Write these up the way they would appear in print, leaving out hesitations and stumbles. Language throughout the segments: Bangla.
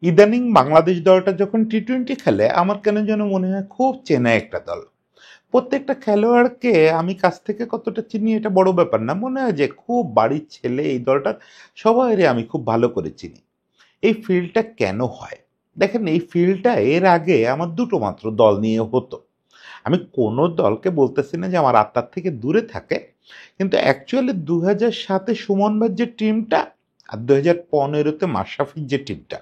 ইদানিং বাংলাদেশ দলটা যখন টি-20 খেলে আমার কেন যেন মনে হয় খুব চেনা একটা দল। প্রত্যেকটা খেলোয়াড়কে আমি কাছ থেকে কতটা চিনি এটা বড় ব্যাপার না। মনে হয় যে খুব বাড়ির ছেলে এই দলটার সবাইরে আমি খুব ভালো করে চিনি। এই ফিল্ডটা কেন হয়? দেখেন এই ফিল্ডটা এর আগে আমার দুটো মাত্র দল নিয়ে হতো। আমি কোনো দলকে বলতেছি না যে আমার আত্মার থেকে দূরে থাকে। কিন্তু অ্যাকচুয়ালি ২০০৭ এ সুমন ভাইয়ের যে টিমটা আর ২০১৫ তে মাশরাফির যে টিমটা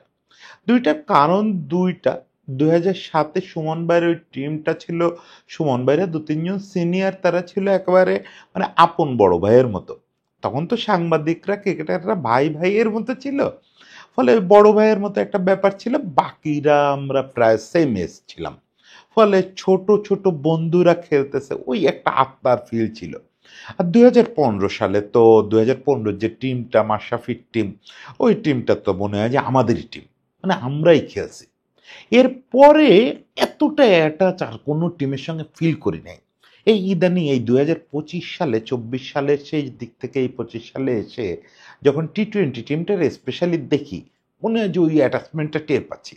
২টার কারণ ২টা। ২০০৭ এ সুমন ভাইয়ের ওই টিমটা ছিল সুমন ভাইয়েরা ২-৩ জন সিনিয়র তারা ছিল একেবারে মানে আপন বড় ভাইয়ের মতো। তখন তো সাংবাদিকরা ক্রিকেটাররা ভাই ভাইয়ের মতো ছিল। ফলে বড় ভাইয়ের মতো একটা ব্যাপার ছিল। বাকিরা আমরা প্রায় সেম এজ ছিলাম। ফলে ছোট, ছোট বন্ধুরা খেলতেছে ওই একটা আত্মার ফিল ছিল। আর ২০১৫ সালে তো ২০১৫ যে টিমটা মাশরাফির টিম, ওই টিমটা তো মনে হয় যে আমাদেরই টিম। মানে আমরাই খেলছি। এরপরে এতটা অ্যাটাচ আর কোনো টিমের সঙ্গে ফিল করি নাই। এই ইদানিং এই ২০২৫ সালে ২৪ সালের সেই দিক থেকে এই ২৫ সালে এসে যখন টি-20 টিমটার স্পেশালি দেখি, মনে হয় যে ওই অ্যাটাচমেন্টটা টের পাচ্ছি।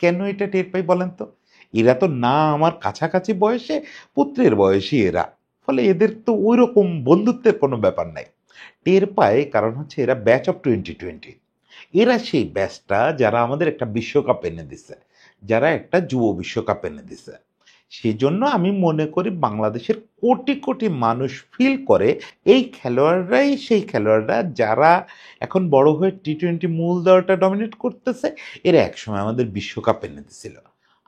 কেন এটা টের পাই বলেন তো? এরা তো না আমার কাছাকাছি বয়সে, পুত্রের বয়সী এরা। ফলে এদের তো ঐরকম বন্ধুত্বের কোনো ব্যাপার নাই। টের পায় কারণ হচ্ছে এরা ব্যাচ অফ 2020। এরা সেই ব্যাচটা যারা আমাদের একটা বিশ্বকাপ এনে দিছে, যারা একটা যুব বিশ্বকাপ এনে দিছে। সেজন্য আমি মনে করি বাংলাদেশের কোটি কোটি মানুষ ফিল করে এই খেলোয়াড়রাই সেই খেলোয়াড়রা যারা এখন বড় হয়ে টি-20 মূল দলটা ডমিনেট করতেছে। এরা একসময় আমাদের বিশ্বকাপ এনে দিছিল।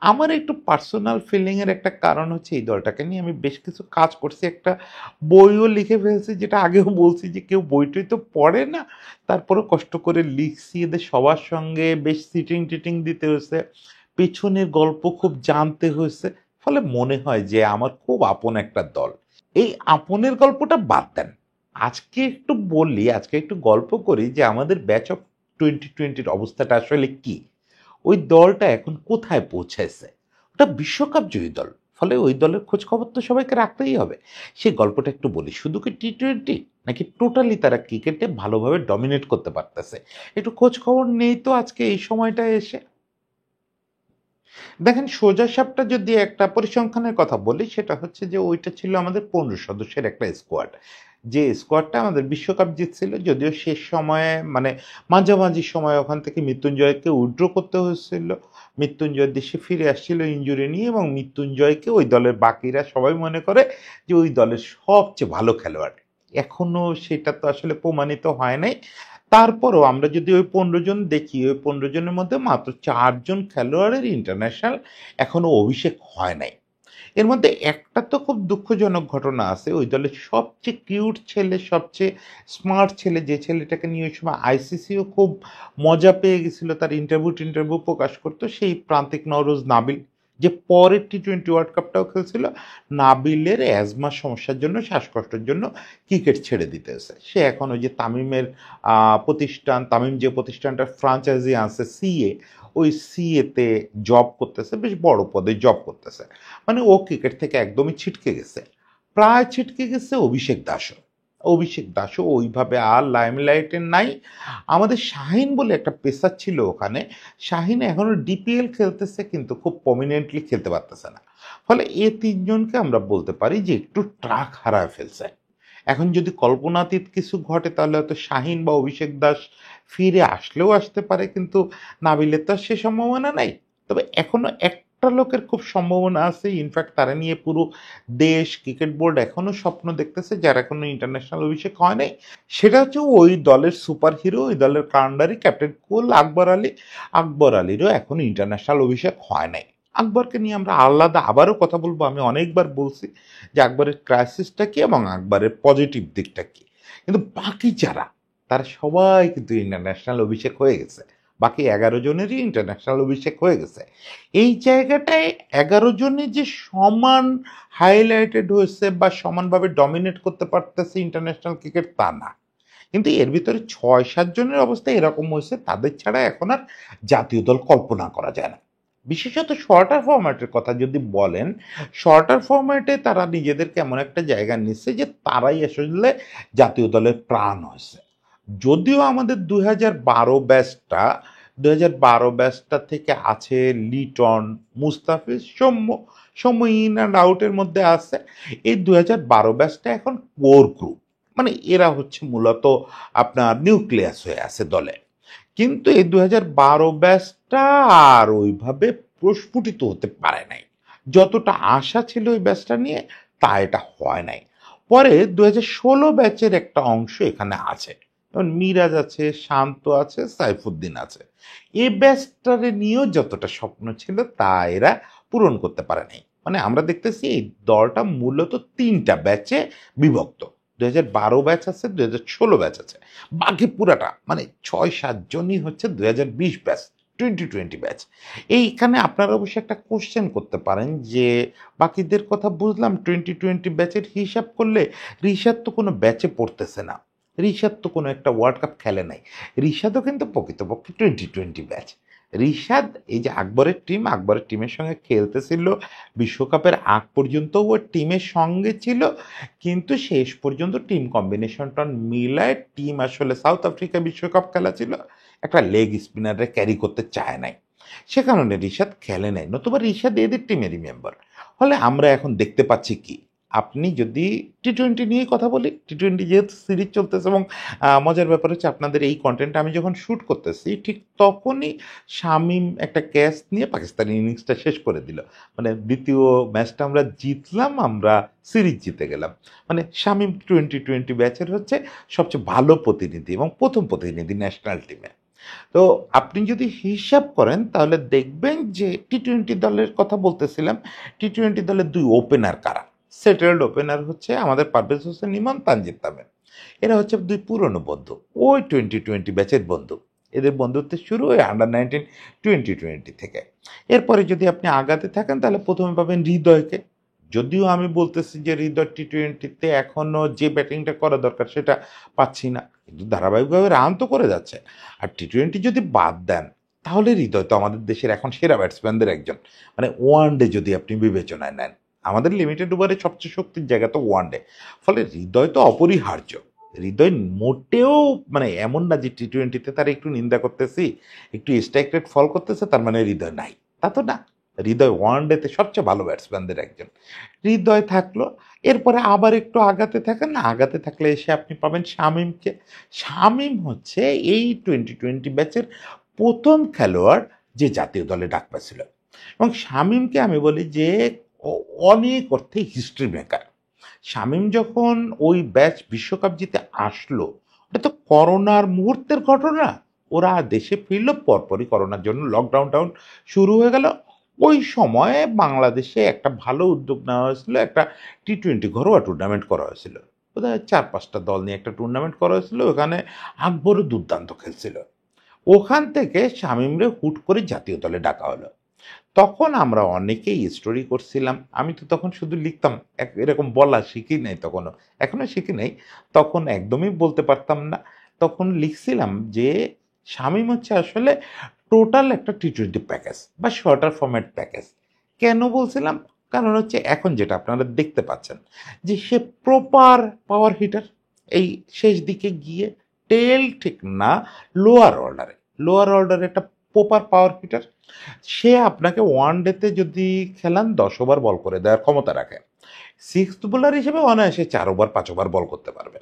আমার একটু পার্সোনাল ফিলিং এর একটা কারণ হচ্ছে এই দলটাকে নিয়ে আমি বেশ কিছু কাজ করছি, একটা বইও লিখে ফেলছি, যেটা আগেও বলছি যে কেউ বইটই তো পড়ে না, তারপরে কষ্ট করে লিখছি, এদের সবার সঙ্গে বেশ সিটিং টিটিং দিতে হয়েছে, পেছনের গল্প খুব জানতে হয়েছে। ফলে মনে হয় যে আমার খুব আপন একটা দল। এই আপনের গল্পটা বাদ দেন, আজকে একটু বলি, আজকে একটু গল্প করি যে আমাদের ব্যাচ অফ 2020-র অবস্থাটা আসলে কি। ওই দলটা এখন কোথায় পৌঁছেছে? ওটা বিশ্বকাপ জয়ী দল। ফলে ওই দলের খোঁজ খবর তো সবাইকে রাখতেই হবে। সেই গল্পটা একটু বলি। শুধু কি টি-20 নাকি টোটালি তারা ক্রিকেটে ভালোভাবে ডমিনেট করতে পারতেছে? একটু খোঁজ খবর নেই তো আজকে এই সময়টায় এসে। দেখেন সোজাসাপটা যদি একটা পরিসংখ্যানের কথা বলি সেটা হচ্ছে যে ওইটা ছিল আমাদের ১৫ সদস্যের একটা স্কোয়াড। যে স্কোয়াডটা আমাদের বিশ্বকাপ জিতছিল, যদিও শেষ সময়ে মানে মাঝামাঝি সময়ে ওখান থেকে মৃত্যুঞ্জয়কে উইথড্র করতে হয়েছিল। মৃত্যুঞ্জয় দেশে ফিরে আসছিল ইনজুরি নিয়ে এবং মৃত্যুঞ্জয়কে ওই দলের বাকিরা সবাই মনে করে যে ওই দলের সবচেয়ে ভালো খেলোয়াড়। এখনো সেটা তো আসলে প্রমাণিত হয় নাই। তারপরও আমরা যদি ওই ১৫ জন দেখি, ওই ১৫ জনের মধ্যে মাত্র ৪ জন খেলোয়াড়ের ইন্টারন্যাশনাল এখনো অভিষেক হয় নাই। এর মধ্যে একটা তো খুব দুঃখজনক ঘটনা আছে। ওই দলের সবচেয়ে কিউট ছেলে, সবচেয়ে স্মার্ট ছেলে, যে ছেলেটাকে নিয়ে ওই সময় আইসিসিও খুব মজা পেয়ে গেছিল তার ইন্টারভিউ প্রকাশ করতো, সেই প্রান্তিক নওরোজ নাবিল, যে পরের টি-20 ওয়ার্ল্ড কাপটাও খেলছিল। নাবিলের অ্যাজমার সমস্যার জন্য, শ্বাসকষ্টের জন্য ক্রিকেট ছেড়ে দিতে হয়েছে। সে এখন ওই যে তামিমের প্রতিষ্ঠান, তামিম যে প্রতিষ্ঠানটার ফ্রাঞ্চাইজি আছে সিএ, ওই সিএতে জব করতেছে, বেশ বড় পদে জব করতেছে। মানে ও ক্রিকেট থেকে একদমই ছিটকে গেছে। প্রায় ছিটকে গেছে অভিষেক দাসও। অভিষেক দাসও ওইভাবে আর লাইমলাইটে নাই। আমাদের শাহিন বলে একটা পেসার ছিল ওখানে। শাহিন এখনো ডিপিএল খেলতেছে কিন্তু খুব প্রমিনেন্টলি খেলতে পারতেছে না। ফলে এ ৩ জনকে আমরা বলতে পারি যে একটু ট্রাক হারায় ফেলছে। এখন যদি কল্পনাতীত কিছু ঘটে তাহলে হয়তো শাহিন বা অভিষেক দাস ফিরে আসলেও আসতে পারে, কিন্তু নাবিলের তো আর সে সম্ভাবনা নাই। তবে এখনো একটা লোকের খুব সম্ভাবনা আছে, ইনফ্যাক্ট তারা নিয়ে পুরো দেশ ক্রিকেট বোর্ড এখনো স্বপ্ন দেখতেছে, যার এখনো ইন্টারন্যাশনাল অভিষেক হয় নাই। সেটা হচ্ছে ওই দলের সুপার হিরো, ওই দলের কান্ডারি ক্যাপ্টেন কুল আকবর আলী। আকবর আলীরও এখনো ইন্টারন্যাশনাল অভিষেক হয় নাই। আকবরকে নিয়ে আমরা আলাদা আবারও কথা বলবো, আমি অনেকবার বলছি যে আকবরের ক্রাইসিসটা কি এবং আকবরের পজিটিভ দিকটা কি। কিন্তু বাকি যারা, তারা সবাই কিন্তু ইন্টারন্যাশনাল অভিষেক হয়ে গেছে। বাকি ১১ জনেরই ইন্টারন্যাশনাল অভিষেক হয়ে গেছে। এই জায়গাটায় ১১ জনে যে সমান হাইলাইটেড হয়েছে বা সমানভাবে ডমিনেট করতে পারতেছে ইন্টারন্যাশনাল ক্রিকেট তা না। কিন্তু এর ভিতরে ৬-৭ জনের অবস্থা এরকম হয়েছে, তাদের ছাড়া এখন আর জাতীয় দল কল্পনা করা যায় না। বিশেষত শর্টার ফরম্যাটের কথা যদি বলেন, শর্টার ফরম্যাটে তারা নিজেদেরকে এমন একটা জায়গা নিচ্ছে যে তারাই আসলে জাতীয় দলের প্রাণ হয়েছে। যদিও আমাদের ২০১২ ব্যাচটা 2012 ব্যাচটা থেকে আছে লিটন, মুস্তাফিজ, সৌম্য। সৌম্য ইন অ্যান্ড আউটের মধ্যে আছে। এই 2012 ব্যাচটা এখন কোর গ্রুপ, মানে এরা হচ্ছে মূলত আপনার নিউক্লিয়াস হয়ে আছে দলে। কিন্তু এই 2012 ব্যাচটা আর ওইভাবে প্রস্ফুটিত হতে পারে নাই। যতটা আশা ছিল ওই ব্যাচটা নিয়ে, তা এটা হয় নাই। পরে 2016 ব্যাচের একটা অংশ এখানে আছে, যেমন মিরাজ আছে, শান্ত আছে, সাইফুদ্দিন আছে। এই ব্যাচটারে নিয়েও যতটা স্বপ্ন ছিল তা এরা পূরণ করতে পারে নাই। মানে আমরা দেখতেছি এই দলটা মূলত 3টা ব্যাচে বিভক্ত। 2012 ব্যাচ আছে, 2016 ব্যাচ আছে, বাকি পুরাটা মানে 6-7 জনই হচ্ছে 2020 ব্যাচ, 2020 ব্যাচ। এইখানে আপনারা অবশ্যই একটা কোশ্চেন করতে পারেন যে বাকিদের কথা বুঝলাম, 2020 ব্যাচের হিসাব করলে রিশাদ তো কোনো ব্যাচে পড়তেছে না, রিশাদ তো কোনো একটা ওয়ার্ল্ড কাপ খেলে নাই। রিশাদও কিন্তু প্রকৃতপক্ষে 2020 ব্যাচ। রিশাদ এই যে আকবরের টিমের সঙ্গে খেলতেছিল, বিশ্বকাপের আগ পর্যন্ত ও টিমের সঙ্গে ছিল, কিন্তু শেষ পর্যন্ত টিম কম্বিনেশনটা মিলায় টিম আসলে সাউথ আফ্রিকা বিশ্বকাপ খেলা ছিল, একটা লেগ স্পিনারে ক্যারি করতে চায় নাই, সে কারণে রিশাদ খেলে নাই, নতুবা রিশাদ এদের টিমেরই মেম্বার। ফলে আমরা এখন দেখতে পাচ্ছি কি, আপনি যদি টি-20 নিয়ে কথা বলি, টি-20 যেহেতু সিরিজ চলতেছে এবং মজার ব্যাপার হচ্ছে আপনাদের এই কন্টেন্টটা আমি যখন শ্যুট করতেছি ঠিক তখনই শামীম একটা ক্যাচ নিয়ে পাকিস্তানি ইনিংসটা শেষ করে দিল। মানে দ্বিতীয় ম্যাচটা আমরা জিতলাম, আমরা সিরিজ জিতে গেলাম। মানে শামীম 2020 ব্যাচের হচ্ছে সবচেয়ে ভালো প্রতিনিধি এবং প্রথম প্রতিনিধি ন্যাশনাল টিমে। তো আপনি যদি হিসাব করেন তাহলে দেখবেন যে টি-20 দলের কথা বলতেছিলাম, টি-20 দলের 2 ওপেনার কারা? সেটেলড ওপেনার হচ্ছে আমাদের পারভেজ হোসেন ইমন, তানজিদ তামিম। এরা হচ্ছে 2 পুরনো বন্ধু, ওই 2020 ব্যাচের বন্ধু। এদের বন্ধুত্বের শুরু ওই আন্ডার 19 2020 থেকে। এরপরে যদি আপনি আগাতে থাকেন তাহলে প্রথমে পাবেন হৃদয়কে। যদিও আমি বলতেছি যে হৃদয় টি-20তে এখনও যে ব্যাটিংটা করা দরকার সেটা পাচ্ছি না, কিন্তু ধারাবাহিকভাবে রান তো করে যাচ্ছে। আর টি-20 যদি বাদ দেন তাহলে হৃদয় তো আমাদের দেশের এখন সেরা ব্যাটসম্যানদের একজন। মানে ওয়ান ডে যদি আপনি বিবেচনায় নেন, আমাদের লিমিটেড ওভারে সবচেয়ে শক্তির জায়গা তো ওয়ান ডে। ফলে হৃদয় তো অপরিহার্য। হৃদয় মোটেও মানে এমন না যে টি-20তে তার একটু নিন্দা করতেছি, একটু স্ট্রাইক রেট ফল করতেছে তার মানে হৃদয় নাই, তা তো না। হৃদয় ওয়ান ডেতে সবচেয়ে ভালো ব্যাটসম্যানদের একজন। হৃদয় থাকলো, এরপরে আবার একটু আগাতে থাকেন, না আগাতে থাকলে এসে আপনি পাবেন শামীমকে। শামীম হচ্ছে এই 2020 ব্যাচের প্রথম খেলোয়াড় যে জাতীয় দলে ডাক পাচ্ছিল, এবং শামীমকে আমি বলি যে অনেক অর্থে হিস্ট্রি মেকার। শামীম যখন ওই ব্যাচ বিশ্বকাপ জিতে আসলো, ওটা তো করোনার মুহূর্তের ঘটনা। ওরা দেশে ফিরল, পরপরই করোনার জন্য লকডাউন টাউন শুরু হয়ে গেল। ওই সময়ে বাংলাদেশে একটা ভালো উদ্যোগ নেওয়া হয়েছিল, একটা টি-20 ঘরোয়া টুর্নামেন্ট করা হয়েছিল। বোধহয় 4-5টা দল নিয়ে একটা টুর্নামেন্ট করা হয়েছিল, ওখানে আকবরও দুর্দান্ত খেলছিল। ওখান থেকে শামীমরে হুট করে জাতীয় দলে ডাকা হলো। তখন আমরা অনেকেই স্টোরি করছিলাম, আমি তো তখন শুধু লিখতাম, এরকম বলা শিখি নাই তখনও, এখনো শিখি নাই, তখন একদমই বলতে পারতাম না। তখন লিখছিলাম যে শামীম হচ্ছে আসলে টোটাল একটা টি-20 প্যাকেজ বা শর্টার ফরম্যাট প্যাকেজ। কেন বলছিলাম? কারণ হচ্ছে এখন যেটা আপনারা দেখতে পাচ্ছেন যে সে প্রপার পাওয়ার হিটার। এই শেষ দিকে গিয়ে টেল ঠিক না, লোয়ার অর্ডারে একটা প্রপার পাওয়ার হিটার। সে আপনাকে ওয়ান ডেতে যদি খেলান 10 ওভার বল করে দেওয়ার ক্ষমতা রাখে। সিক্সথ বোলার হিসেবে অনায়াসে 4 ওভার 5 ওভার বল করতে পারবে।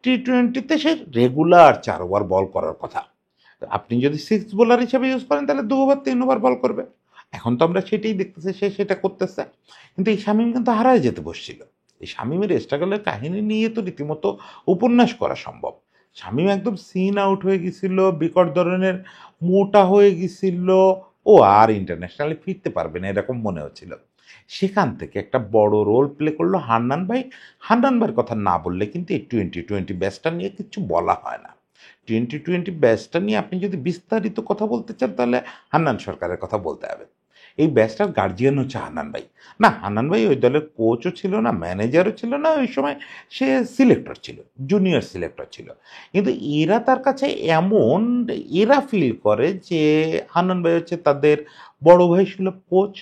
টি-20তে সে রেগুলার 4 ওভার বল করার কথা। আপনি যদি সিক্স বোলার হিসেবে ইউজ করেন তাহলে 2 ওভার 3 ওভার বল করবে। এখন তো আমরা সেটাই দেখতেছি, সে সেটা করতেছে। কিন্তু এই শামীম কিন্তু হারায় যেতে বসছিল। এই শামীমের স্ট্রাগলের কাহিনী নিয়ে তো রীতিমতো উপন্যাস করা সম্ভব। শামীম একদম সিন আউট হয়ে গেছিল, বিকট ধরনের মোটা হয়ে গেছিল, ও আর ইন্টারন্যাশনালে ফিরতে পারবে না এরকম মনে হচ্ছিল। সেখান থেকে একটা বড় রোল প্লে করলো হান্নান ভাই। হান্নান ভাইয়ের কথা না বললে কিন্তু এই 2020 ব্যাচটা নিয়ে কিছু বলা হয় না। 2020 ব্যাচটা নিয়ে আপনি যদি বিস্তারিত কথা বলতে চান তাহলে হান্নান সরকারের কথা বলতে হবে। এই ব্যাচটার গার্জিয়ান হচ্ছে হান্নান ভাই। না, হান্নান ভাই ওই দলের কোচও ছিল না, ম্যানেজারও ছিল না, ওই সময় সে সিলেক্টর ছিল, জুনিয়র সিলেক্টর ছিল। কিন্তু এরা তার কাছে এমন, এরা ফিল করে যে হান্নান ভাই হচ্ছে তাদের বড় ভাই সুলভ কোচ,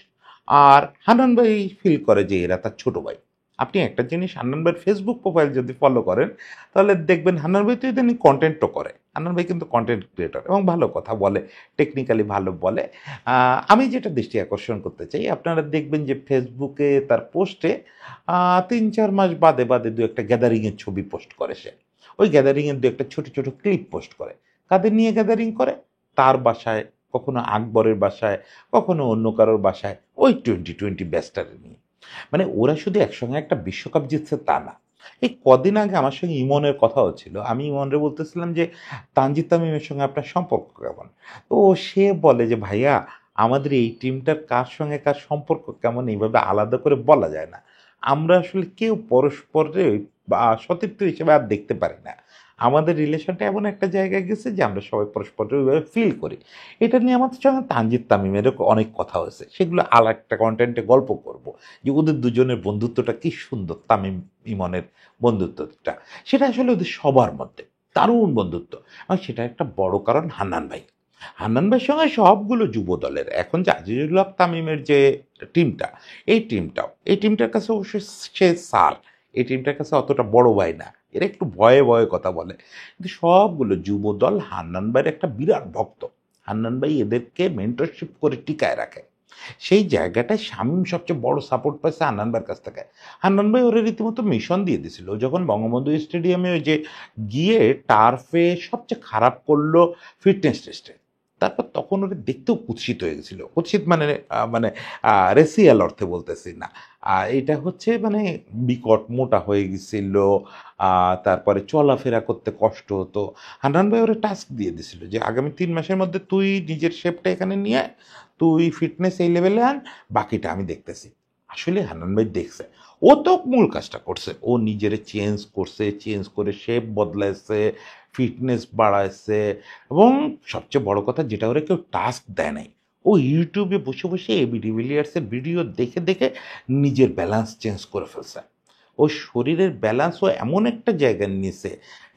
আর হান্নান ভাই ফিল করে যে এরা তার ছোট ভাই। আপনি একটা জিনিস হান্নান ভাইয়ের ফেসবুক প্রোফাইল যদি ফলো করেন তাহলে দেখবেন হান্নান ভাই তো ইদানিং কন্টেন্টও করে। হান্নান ভাই কিন্তু কন্টেন্ট ক্রিয়েটর এবং ভালো কথা বলে, টেকনিক্যালি ভালো বলে। আমি যেটা দৃষ্টি আকর্ষণ করতে চাই, আপনারা দেখবেন যে ফেসবুকে তার পোস্টে ৩-৪ মাস বাদে বাদে দু একটা গ্যাদারিংয়ের ছবি পোস্ট করে সে। ওই গ্যাদারিংয়ের দু একটা ছোট ছোট ক্লিপ পোস্ট করে। কাদের নিয়ে গ্যাদারিং করে? তার বাসায়, কখনো আকবরের বাসায়, কখনো অন্য কারোর বাসায়, ওই 2020 ব্যাচটারে নিয়ে। মানে ওরা শুধু একসঙ্গে একটা বিশ্বকাপ জিতছে তা না। এই কদিন আগে আমার সঙ্গে ইমনের কথা হচ্ছিল, আমি ইমনরে বলতেছিলাম যে তানজিদ তামিমের সঙ্গে আপনার সম্পর্ক কেমন? তো সে বলে যে ভাইয়া আমাদের এই টিমটার কার সঙ্গে কার সম্পর্ক কেমন এইভাবে আলাদা করে বলা যায় না। আমরা আসলে কেউ পরস্পরের সতীর্থ হিসেবে আর দেখতে পারি না। আমাদের রিলেশনটা এমন একটা জায়গায় গেছে যে আমরা সবাই পরস্পরের ওইভাবে ফিল করি। এটা নিয়ে আমাদের সঙ্গে তানজিদ তামিমেরও অনেক কথা হয়েছে, সেগুলো আর একটা কন্টেন্টে গল্প করব যে ওদের দুজনের বন্ধুত্বটা কি সুন্দর, তামিম ইমনের বন্ধুত্বটা। সেটা আসলে ওদের সবার মধ্যে দারুণ বন্ধুত্ব। আর সেটা একটা বড় কারণ হান্নান ভাই। হান্নান ভাইয়ের সঙ্গে সবগুলো যুব দলের এখন যে আজিজুল হক তামিমের যে টিমটা, এই টিমটার কাছে অবশ্যই সে স্যার, এই টিমটার কাছে অতটা বড় ভাই না, এরা একটু ভয়ে ভয়ে কথা বলে। কিন্তু সবগুলো যুব দল হান্নান ভাইয়ের একটা বিরাট ভক্ত। হান্নান ভাই এদেরকে মেন্টরশিপ করে টিকায় রাখে। সেই জায়গাটায় শামীম সবচেয়ে বড় সাপোর্ট পাইছে হান্নান ভাইয়ের কাছ থেকে। হান্নান ভাই ওরা রীতিমতো মিশন দিয়ে দিছিল। যখন বঙ্গবন্ধু স্টেডিয়ামে ওই যে গিয়ে টার্ফে সবচেয়ে খারাপ করলো ফিটনেস টেস্টে, তারপর তখন ওরা দেখতেও কুৎসিত হয়ে গেছিল। কুৎসিত মানে মানে রেসিয়াল অর্থে বলতেছি না। এটা হচ্ছে মানে বিকট মোটা হয়ে গেছিল। তারপরে চলাফেরা করতে কষ্ট হতো। হান্নান ভাই ওরা টাস্ক দিয়ে দিছিল যে আগামী 3 মাসের মধ্যে তুই নিজের শেপটা এখানে নিয়ে আয়, তুই ফিটনেস এই লেভেলে আন, বাকিটা আমি দেখতেছি। আসলে হান্নান ভাই দেখছে, ও তো মূল কাজটা করছে, ও নিজের চেঞ্জ করছে, চেঞ্জ করে শেপ বদলাইছে, ফিটনেস বাড়াইছে। এবং সবচেয়ে বড় কথা, যেটা ওরা কেউ টাস্ক দেয় নাই, ও ইউটিউবে বসে বসে এবি ডিভিলিয়ার্সের ভিডিও দেখে দেখে নিজের ব্যালেন্স চেঞ্জ করে ফেলছে। ও শরীরের ব্যালেন্স ও এমন একটা জায়গায় নিয়েছে,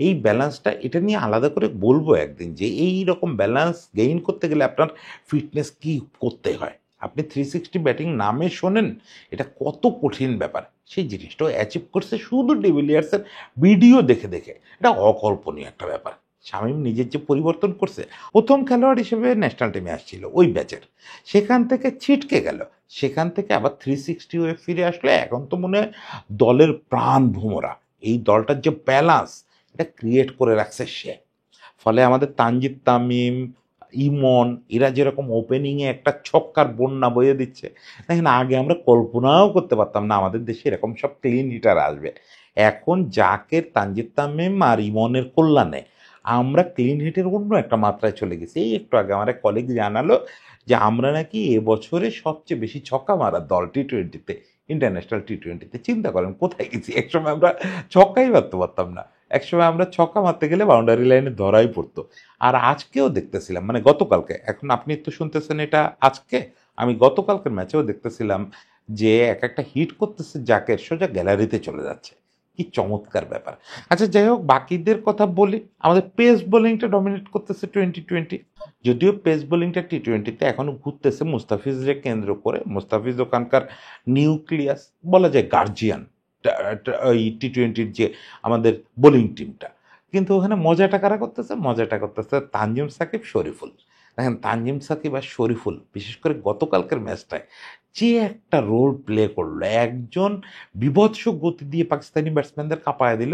এই ব্যালেন্সটা এটা নিয়ে আলাদা করে বলবো একদিন যে এই রকম ব্যালেন্স গেইন করতে গেলে আপনার ফিটনেস কি করতে হয়। আপনি 360 ব্যাটিং নামে শোনেন, এটা কত কঠিন ব্যাপার। সেই জিনিসটাও অ্যাচিভ করছে শুধু ডিভিলিয়ার্সের ভিডিও দেখে দেখে। এটা অকল্পনীয় একটা ব্যাপার। শামীম নিজের যে পরিবর্তন করছে, প্রথম খেলোয়াড় হিসেবে ন্যাশনাল টিমে আসছিল ওই ব্যাচের, সেখান থেকে ছিটকে গেল, সেখান থেকে আবার 360 হয়ে ফিরে আসলে এখন তো মনে হয় দলের প্রাণ ভোমরা। এই দলটার যে ব্যালান্স এটা ক্রিয়েট করে রাখছে সে। ফলে আমাদের তানজিদ তামিম, ইমন এরা যেরকম ওপেনিংয়ে একটা ছক্কার বন্যা বয়ে দিচ্ছে, দেখেন আগে আমরা কল্পনাও করতে পারতাম না আমাদের দেশে এরকম সব ক্লিন হিটার আসবে। এখন জাকের, তানজিদ তামিম আর ইমনের কল্যাণে আমরা ক্লিন হিটের অন্য একটা মাত্রায় চলে গেছি। এই একটু আগে আমার এক কলিগ জানালো যে আমরা নাকি এবছরে সবচেয়ে বেশি ছক্কা মারা দল টি-20-তে, ইন্টারন্যাশনাল টি-20-তে। চিন্তা করেন কোথায় গেছি। একসময় আমরা ছক্কাই মারতে পারতাম না, একসময় আমরা ছক্কা মারতে গেলে বাউন্ডারি লাইনে ধরাই পড়তো। আর আজকেও দেখতেছিলাম, মানে গতকালকে, এখন আপনি তো শুনতেছেন এটা আজকে, আমি গতকালকের ম্যাচেও দেখতেছিলাম যে এক একটা হিট করতেছে জাকের, সোজা গ্যালারিতে চলে যাচ্ছে। কি চমৎকার ব্যাপার। আচ্ছা যাই হোক, বাকিদের কথা বলি। আমাদের পেস বোলিংটা ডমিনেট করতেছে 2020। যদিও পেস বোলিংটা টি-20তে এখনো ঘুরতেছে মুস্তাফিজকে কেন্দ্র করে। মুস্তাফিজ ওখানকার নিউক্লিয়াস, বলা যায় গার্জিয়ান ওই টি-20 যে আমাদের বোলিং টিমটা। কিন্তু ওখানে মজাটা কারা করতেছে? মজাটা করতেছে তানজিম সাকিব, শরীফুল। দেখেন তানজিম সাকিব আর শরীফুল বিশেষ করে গতকালকের ম্যাচটায় যে একটা রোল প্লে করলো, একজন বীভৎস গতি দিয়ে পাকিস্তানি ব্যাটসম্যানদের কাঁপায় দিল,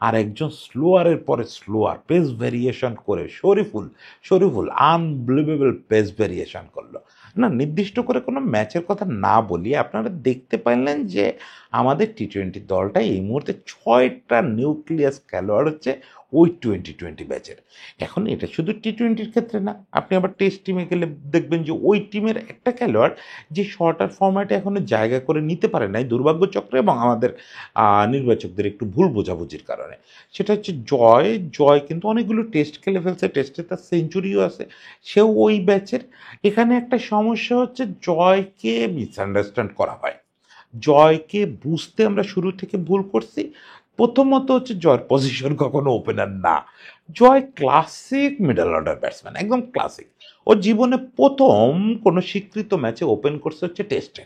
আর একজন স্লোয়ারের পরে স্লোয়ার পেস ভেরিয়েশন করে শরীফুল আনবিলিভেবল পেস ভেরিয়েশন করলো। না, নির্দিষ্ট করে কোনো ম্যাচের কথা না বলি, আপনারা দেখতে পাইলেন যে আমাদের টি-20 দলটা এই মুহূর্তে 6টা নিউক্লিয়াস খেলোয়াড় হচ্ছে ওই 2020 ব্যাচের। এখন এটা শুধু টি-20র ক্ষেত্রে না, আপনি আবার টেস্ট টিমে গেলে দেখবেন যে ওই টিমের একটা খেলোয়াড় যে শর্টার ফরম্যাটে এখনো জায়গা করে নিতে পারে নাই দুর্ভাগ্যচক্রে এবং আমাদের নির্বাচকদের একটু ভুল বোঝাবুঝির কারণে, সেটা হচ্ছে জয় কিন্তু অনেকগুলো টেস্ট খেলে ফেলছে, টেস্টে তার সেঞ্চুরিও আছে, সেও ওই ব্যাচের। এখানে একটা সমস্যা হচ্ছে জয়কে মিসআন্ডারস্ট্যান্ড করা হয়, জয়কে বুঝতে আমরা শুরু থেকে ভুল করছি। প্রথমত হচ্ছে জয়ের পজিশন কখনো ওপেনার না। জয় ক্লাসিক মিডল অর্ডার ব্যাটসম্যান, একদম ক্লাসিক। ওর জীবনে প্রথম কোনো স্বীকৃত ম্যাচে ওপেন করছে হচ্ছে টেস্টে,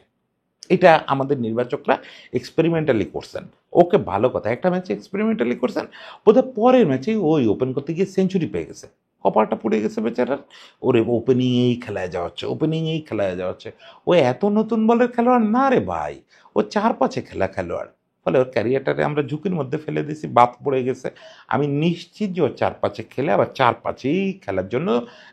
এটা আমাদের নির্বাচকরা এক্সপেরিমেন্টালি করছেন। ওকে, ভালো কথা, একটা ম্যাচে এক্সপেরিমেন্টালি করছেন, বোধহয় পরের ম্যাচেই ওই ওপেন করতে গিয়ে সেঞ্চুরি পেয়ে গেছে, কপালটা পুড়ে গেছে বেচারার। ওরে ওপেনিংয়েই খেলায় যাওয়া হচ্ছে, ওপেনিংয়েই খেলায় যাওয়া হচ্ছে। ও এত নতুন বলের খেলোয়াড় না রে ভাই, ও 4-5-এ খেলা খেলোয়াড়। ফলে ওর ক্যারিয়ারটারে আমরা ঝুঁকির মধ্যে ফেলে দিয়েছি, বাদ পড়ে গেছে। আমি নিশ্চিত যে ও 4-5-এ খেলে আবার 4-5-এই খেলার জন্য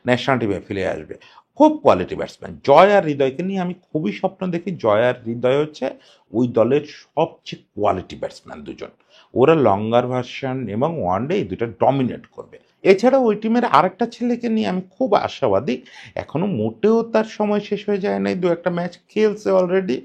ন্যাশনাল টিমে ফিরে আসবে। খুব কোয়ালিটি ব্যাটসম্যান। জয় আর হৃদয়কে নিয়ে আমি খুবই স্বপ্ন দেখি। জয় আর হৃদয় হচ্ছে ওই দলের সবচেয়ে কোয়ালিটি ব্যাটসম্যান দুজন। ওরা লঙ্গার ভার্সন এবং ওয়ানডে এই দুটো ডমিনেট করবে। এছাড়া ওই টিমের আরেকটা ছেলেকে নিয়ে আমি খুব আশাবাদী। এখনো মোটেও তার সময় শেষ হয়ে যায় নাই, দু একটা ম্যাচ খেলছে অলরেডি,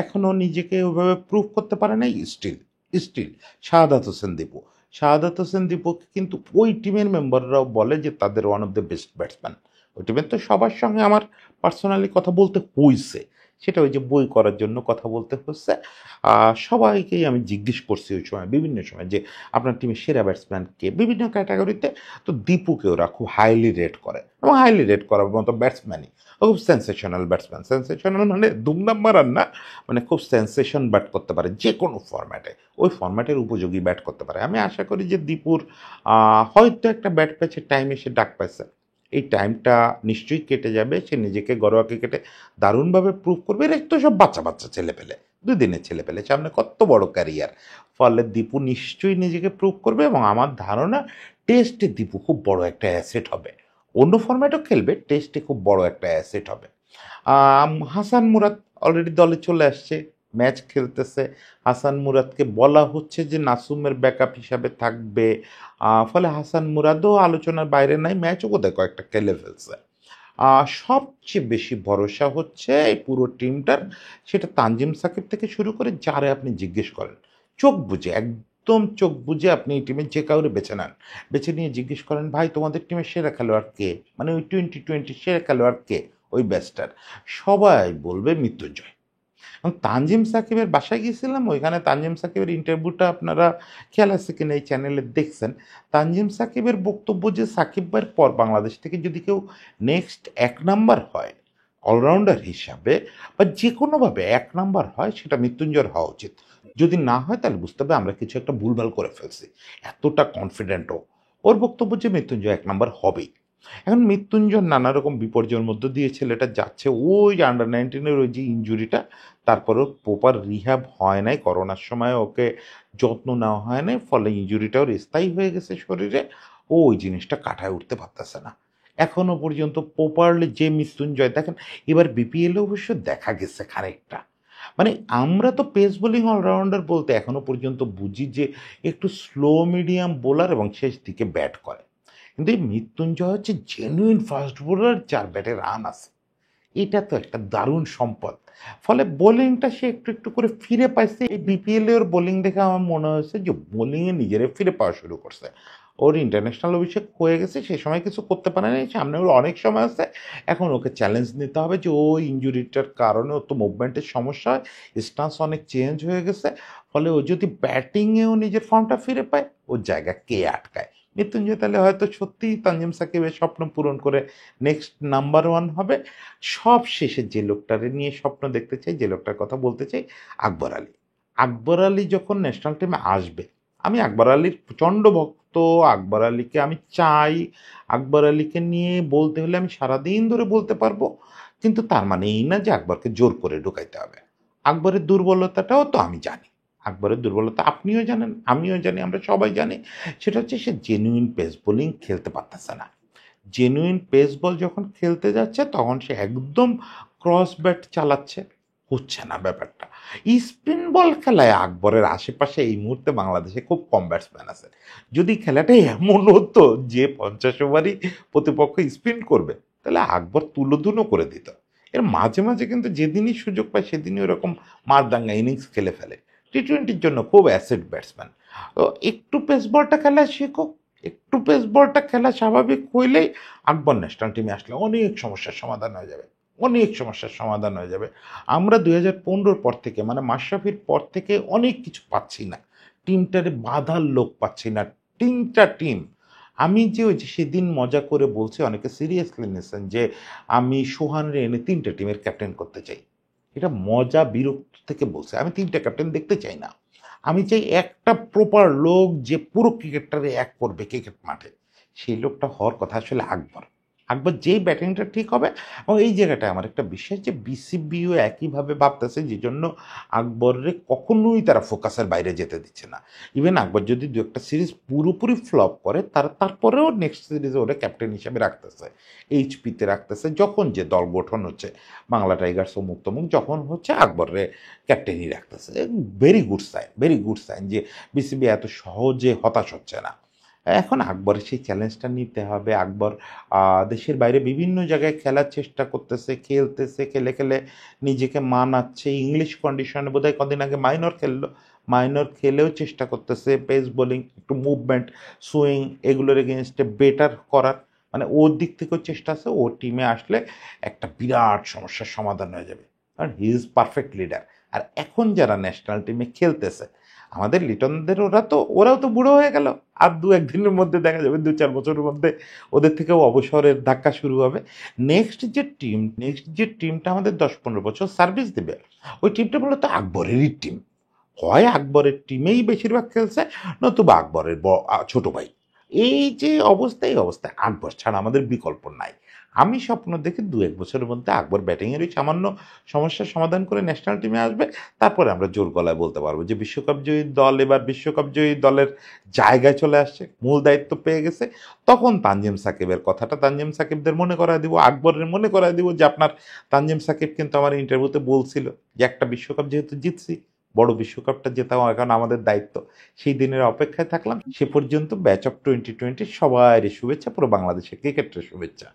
এখনো নিজেকে ওইভাবে প্রুভ করতে পারে নাই। Still still Shahadat Hossain Dipu. শাহাদাত হোসেন দীপুকে কিন্তু ওই টিমের মেম্বাররাও বলে যে তাদের one of the best batsman. ওই টিমের তো সবার সঙ্গে আমার পার্সোনালি কথা বলতে হইছে, সেটা ওই যে বই করার জন্য কথা বলতে হচ্ছে। সবাইকেই আমি জিজ্ঞেস করছি ওই সময়, বিভিন্ন সময়, যে আপনার টিমের সেরা ব্যাটসম্যান কে, বিভিন্ন ক্যাটাগরিতে। তো দীপুকে ওরা খুব হাইলি রেট করে, এবং হাইলি রেট করার মতো ব্যাটসম্যানই ও। খুব সেন্সেশনাল ব্যাটসম্যান, সেন্সেশনাল মানে দুমদাম মারান না, মানে খুব সেন্সেশন ব্যাট করতে পারে যে কোনো ফরম্যাটে, ওই ফরম্যাটের উপযোগী ব্যাট করতে পারে। আমি আশা করি যে দীপুর হয়তো একটা ব্যাট প্যাচের টাইম এসে ডাক পাইছে, এই টাইমটা নিশ্চয়ই কেটে যাবে, সে নিজেকে ঘরোয়া ক্রিকেটে দারুণভাবে প্রুভ করবে। এর তো সব বাচ্চা বাচ্চা ছেলে পেলে, 2 দিনের ছেলে পেলে, সামনে কত বড় ক্যারিয়ার। ফলে দীপু নিশ্চয়ই নিজেকে প্রুভ করবে, এবং আমার ধারণা টেস্টে দীপু খুব বড় একটা অ্যাসেট হবে। অন্য ফরম্যাটও খেলবে, টেস্টে খুব বড় একটা অ্যাসেট হবে। হাসান মুরাদ অলরেডি দলে চলে আসছে, ম্যাচ খেলতেছে। হাসান মুরাদকে বলা হচ্ছে যে নাসুমের ব্যাকআপ হিসাবে থাকবে। ফলে হাসান মুরাদও আলোচনার বাইরে নাই, ম্যাচও বোধহয় কয়েকটা খেলে ফেলছে। সবচেয়ে বেশি ভরসা হচ্ছে এই পুরো টিমটার, সেটা তানজিম সাকিব থেকে শুরু করে যারে আপনি জিজ্ঞেস করেন, চোখ বুঝে, একদম চোখ বুঝে আপনি এই টিমের যে কাউরে বেছে নেন, বেছে নিয়ে জিজ্ঞেস করেন, ভাই তোমাদের টিমের সেরা খেলোয়াড় কে, মানে ওই 2020 সেরা খেলোয়াড় কে, ওই ব্যাচটার, সবাই বলবে মৃত্যুঞ্জয়। এবং তানজিম সাকিবের বাসায় গিয়েছিলাম, ওইখানে তানজিম সাকিবের ইন্টারভিউটা আপনারা খেয়াল আছে কিনা এই চ্যানেলে দেখছেন। তানজিম সাকিবের বক্তব্য যে সাকিব ভাইয়ের পর বাংলাদেশ থেকে যদি কেউ নেক্সট 1 নাম্বার হয় অলরাউন্ডার হিসাবে, বা যে কোনোভাবে 1 নাম্বার হয়, সেটা মৃত্যুঞ্জয়ের হওয়া উচিত। যদি না হয় তাহলে বুঝতে হবে আমরা কিছু একটা ভুলভাল করে ফেলছি। এতটা কনফিডেন্টও ওর বক্তব্য যে মৃত্যুঞ্জয় 1 নাম্বার হবেই। এখন মৃত্যুঞ্জয় নানা রকম বিপর্যয়ের মধ্য দিয়ে ছেলেটা যাচ্ছে, ওই আন্ডার 19-এর ওই যে ইনজুরিটা, তারপরেও প্রপার রিহ্যাব হয় নাই, করোনার সময় ওকে যত্ন নেওয়া হয় নাই, ফলে ইনজুরিটা ওর স্থায়ী হয়ে গেছে শরীরে। ও ওই জিনিসটা কাটায় উঠতে পারতেছে না এখনো পর্যন্ত প্রপারলি। যে মৃত্যুঞ্জয় দেখেন, এবার বিপিএলে অবশ্য দেখা গেছে খানিকটা, মানে আমরা তো পেস বোলিং অলরাউন্ডার বলতে এখনো পর্যন্ত বুঝি যে একটু স্লো মিডিয়াম বোলার এবং শেষ দিকে ব্যাট করে, কিন্তু এই মৃত্যুঞ্জয় হচ্ছে জেনুইন ফাস্ট বোলার যার ব্যাটে রান আছে। এটা তো একটা দারুণ সম্পদ। ফলে বোলিংটা সে একটু একটু করে ফিরে পাইছে। এই বিপিএল এর বোলিং দেখে আমার মনে হয়েছে যে বোলিংয়ে নিজেরা ফিরে পাওয়া শুরু করছে। ওর ইন্টারন্যাশনাল অভিষেক হয়ে গেছে, সে সময় কিছু করতে পারে নাই, সামনে ওর অনেক সময় আছে। এখন ওকে চ্যালেঞ্জ নিতে হবে যে ওই ইঞ্জুরিটার কারণে ওর তো মুভমেন্টের সমস্যা হয়, স্টান্স অনেক চেঞ্জ হয়ে গেছে। ফলে ও যদি ব্যাটিংয়েও নিজের ফর্মটা ফিরে পায়, ওর জায়গা কে আটকায়? মৃত্যুঞ্জয় তাহলে হয়তো সত্যিই তানজিম সাকিবের স্বপ্ন পূরণ করে নেক্সট নাম্বার 1 হবে। সব শেষে যে লোকটারে নিয়ে স্বপ্ন দেখতে চাই, যে লোকটার কথা বলতে চাই, আকবর আলী। আকবর আলী যখন ন্যাশনাল টিমে আসবে, আমি আকবর আলীর প্রচণ্ড ভক্ত। আকবর আলীকে আমি চাই। আকবর আলীকে নিয়ে বলতে হলে আমি সারাদিন ধরে বলতে পারবো, কিন্তু তার মানে এই না যে আকবরকে জোর করে ঢুকাইতে হবে। আকবরের দুর্বলতাটাও তো আমি জানি। আকবরের দুর্বলতা আপনিও জানেন, আমিও জানি, আমরা সবাই জানি। সেটা হচ্ছে সে জেনুইন পেস বোলিং খেলতে পারতেছে না। জেনুইন পেস বল যখন খেলতে যাচ্ছে তখন সে একদম ক্রস ব্যাট চালাচ্ছে, হচ্ছে না ব্যাপারটা। স্পিন বল খেলায় আকবরের আশেপাশে এই মুহূর্তে বাংলাদেশে খুব কম ব্যাটসম্যান আছে। যদি খেলাটা এমন হতো যে 50 ওভারই প্রতিপক্ষ স্পিন করবে, তাহলে আকবর তুলোধুনো করে দিত। এর মাঝে মাঝে কিন্তু যেদিনই সুযোগ পায় সেদিনই ওরকম মারদাঙ্গা ইনিংস খেলে ফেলে। টি-20-র জন্য খুব অ্যাসেট ব্যাটসম্যান। তো একটু পেস বলটা খেলা শেখো, একটু পেস বলটা খেলা স্বাভাবিক হইলেই আকবর ন্যাশনাল টিমে আসলে অনেক সমস্যার সমাধান হয়ে যাবে, অনেক সমস্যার সমাধান হয়ে যাবে। আমরা 2015-র পর থেকে, মানে মাশরাফির পর থেকে অনেক কিছু পাচ্ছি না, টিমটারে বাঁধার লোক পাচ্ছি না। 3টা টিম, আমি যে ওই যে সেদিন মজা করে বলছি, অনেকে সিরিয়াসলি নিয়েছেন যে আমি সোহানরে এনে 3টে টিমের ক্যাপ্টেন করতে চাই। এটা মজা বিরক্ত থেকে বলছে। আমি ৩ টা ক্যাপ্টেন দেখতে চাই না। আমি চাই একটা প্রপার লোক যে পুরো ক্রিকেটটারে এক করবে ক্রিকেট মাঠে। সেই লোকটা হওয়ার কথা আসলে আকবর। আকবর যেই ব্যাটিংটা ঠিক হবে, এবং এই জায়গাটায় আমার একটা বিশ্বাস যে বিসিবিও একইভাবে ভাবতেছে, যেজন্য আকবরের কখনোই তারা ফোকাসের বাইরে যেতে দিচ্ছে না। ইভেন আকবর যদি দু একটা সিরিজ পুরোপুরি ফ্লপ করে, তারপরেও নেক্সট সিরিজে ওরা ক্যাপ্টেন হিসেবে রাখতেছে, এইচপিতে রাখতেছে, যখন যে দল গঠন হচ্ছে, বাংলা টাইগার্স অমুক তমুক যখন হচ্ছে, আকবরের ক্যাপ্টেনই রাখতেছে। Very good sign, very good sign যে বিসিবি এত সহজে হতাশ হচ্ছে না। এখন আকবরের সেই চ্যালেঞ্জটা নিতে হবে। আকবর দেশের বাইরে বিভিন্ন জায়গায় খেলার চেষ্টা করতেছে, খেলতেছে, খেলে খেলে নিজেকে মানাচ্ছে। ইংলিশ কন্ডিশনে বোধহয় কদিন আগে মাইনর খেললো, মাইনর খেলেও চেষ্টা করতেছে পেস বোলিং, একটু মুভমেন্ট, সুইং, এগুলোর এগেনস্টে বেটার করার। মানে ওর দিক থেকেও চেষ্টা আছে। ও টিমে আসলে একটা বিরাট সমস্যার সমাধান হয়ে যাবে, কারণ হি ইজ পারফেক্ট লিডার। আর এখন যারা ন্যাশনাল টিমে খেলতেছে, আমাদের লিটনদের, ওরাও তো বুড়ো হয়ে গেল। আর দু একদিনের মধ্যে দেখা যাবে, ২-৪ বছরের মধ্যে ওদের থেকেও অবসরের ধাক্কা শুরু হবে। নেক্সট যে টিমটা আমাদের ১০-১৫ বছর সার্ভিস দেবে, ওই টিমটা মূলত আকবরেরই টিম। হয় আকবরের টিমেই বেশিরভাগ খেলছে, নতুবা আকবরের ছোট ভাই। এই যে অবস্থা, এই অবস্থায় আকবর ছাড়া আমাদের বিকল্প নাই। আমি স্বপ্ন দেখি ২-১ বছরের মধ্যে আকবর ব্যাটিংয়ের ওই সামান্য সমস্যার সমাধান করে ন্যাশনাল টিমে আসবে। তারপরে আমরা জোর গলায় বলতে পারবো যে বিশ্বকাপ জয়ী দল এবার বিশ্বকাপ জয়ী দলের জায়গায় চলে আসছে, মূল দায়িত্ব পেয়ে গেছে। তখন তানজিম সাকিবের কথাটা তানজিম সাকিবদের মনে করায় দিব, আকবরের মনে করায় দিব যে আপনার তানজিম সাকিব কিন্তু আমার ইন্টারভিউতে বলছিল যে একটা বিশ্বকাপ যেহেতু জিতছি, বড় বিশ্বকাপটা জেতাও এখন আমাদের দায়িত্ব। সেই দিনের অপেক্ষায় থাকলাম। সে পর্যন্ত ব্যাচ অফ 2020 সবারই শুভেচ্ছা, পুরো বাংলাদেশের ক্রিকেটের শুভেচ্ছা।